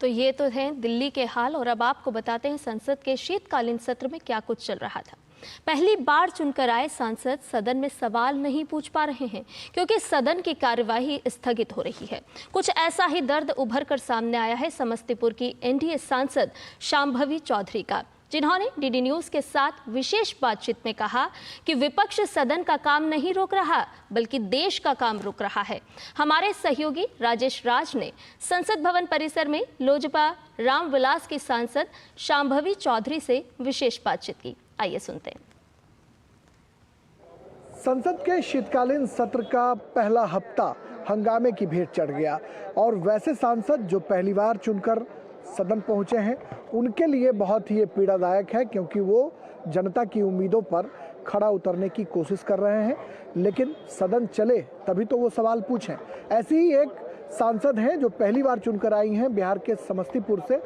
तो ये तो है दिल्ली के हाल, और अब आपको बताते हैं संसद के शीतकालीन सत्र में क्या कुछ चल रहा था। पहली बार चुनकर आए सांसद सदन में सवाल नहीं पूछ पा रहे हैं क्योंकि सदन की कार्यवाही स्थगित हो रही है। कुछ ऐसा ही दर्द उभर कर सामने आया है समस्तीपुर की एनडीए सांसद शांभवी चौधरी का, जिन्होंने डीडी न्यूज के साथ विशेष बातचीत में कहा कि विपक्ष सदन का काम नहीं रोक रहा बल्कि देश का काम रोक रहा है। हमारे सहयोगी राजेश राज ने संसद भवन परिसर में लोजपा रामविलास की सांसद शांभवी चौधरी से विशेष बातचीत की। आइए सुनते हैं। संसद के शीतकालीन सत्र का पहला हफ्ता हंगामे की भेंट चढ़ गया और वैसे सांसद जो पहली बार चुनकर सदन पहुंचे हैं उनके लिए बहुत ही पीड़ादायक है, क्योंकि वो जनता की उम्मीदों पर खड़ा उतरने की कोशिश कर रहे हैं, लेकिन सदन चले तभी तो वो सवाल पूछें। ऐसी ही एक सांसद हैं जो पहली बार चुनकर आई हैं बिहार के समस्तीपुर से,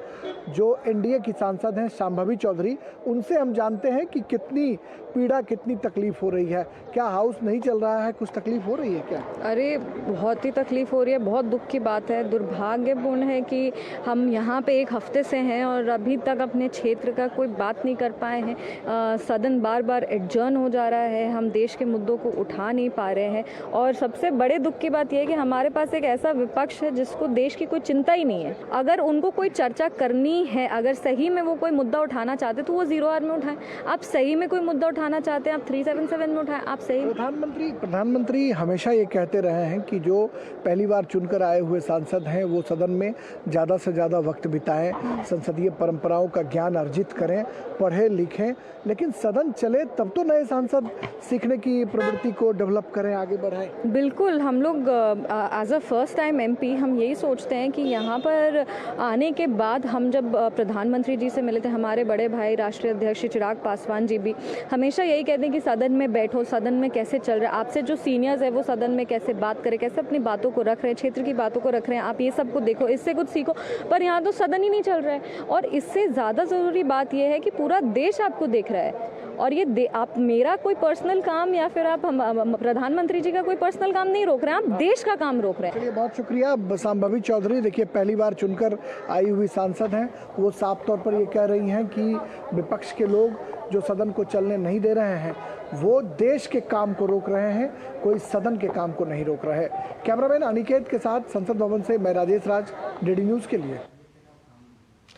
जो एनडीए की सांसद हैं शांभवी चौधरी। उनसे हम जानते हैं कि कितनी पीड़ा, कितनी तकलीफ हो रही है। क्या हाउस नहीं चल रहा है, कुछ तकलीफ हो रही है क्या? अरे बहुत ही तकलीफ हो रही है, बहुत दुख की बात है। दुर्भाग्यपूर्ण है कि हम यहाँ पे एक हफ्ते से हैं और अभी तक अपने क्षेत्र का कोई बात नहीं कर पाए हैं। सदन बार बार एडजर्न हो जा रहा है, हम देश के मुद्दों को उठा नहीं पा रहे हैं। और सबसे बड़े दुख की बात यह है कि हमारे पास एक ऐसा विपक्ष है जिसको देश की कोई चिंता ही नहीं है। अगर उनको कोई चर्चा करनी है, अगर सही में वो कोई मुद्दा उठाना चाहते तो वो 0 आवर में उठाएं। आप सही में कोई मुद्दा उठाना चाहते हैं, आप 377 में उठाएं। आप सही। प्रधानमंत्री हमेशा ये कहते रहे हैं कि जो पहली बार चुनकर आए हुए सांसद हैं वो सदन में ज़्यादा से ज़्यादा वक्त बिताएं, संसदीय परंपराओं का ज्ञान अर्जित करें, पढ़ें लिखें। लेकिन सदन चले तब तो नए सांसद सीखने की प्रवृत्ति को डेवलप करें, आगे बढ़ाएं। बिल्कुल, हम लोग as a first time MP हम यही सोचते हैं कि यहाँ पर आने के बाद हम जब प्रधानमंत्री जी से मिले थे, हमारे बड़े भाई राष्ट्रीय अध्यक्ष चिराग पासवान जी भी हमेशा यही कहते हैं कि सदन में बैठो, सदन में कैसे चल रहा है, आपसे जो सीनियर्स है वो सदन में कैसे बात करें, कैसे अपनी बातों को रख रहे हैं, क्षेत्र की बातों को रख रहे हैं, आप ये सब को देखो, इससे कुछ सीखो। पर यहाँ तो सदन ही नहीं चल रहा है। और इससे ज़्यादा ज़रूरी बात यह है कि पूरा देश आपको देख रहा है। और ये आप मेरा कोई पर्सनल काम या फिर आप प्रधानमंत्री जी का कोई पर्सनल काम नहीं रोक रहे हैं, आप देश का काम रोक रहे हैं। चलिए, बहुत शुक्रिया शांभवी चौधरी। देखिए, पहली बार चुनकर आई हुई सांसद हैं, वो साफ तौर पर ये कह रही हैं कि विपक्ष के लोग जो सदन को चलने नहीं दे रहे हैं वो देश के काम को रोक रहे हैं, कोई सदन के काम को नहीं रोक रहे। कैमरामैन अनिकेत के साथ संसद भवन से मैं राजेश राज, डीडी न्यूज़ के लिए।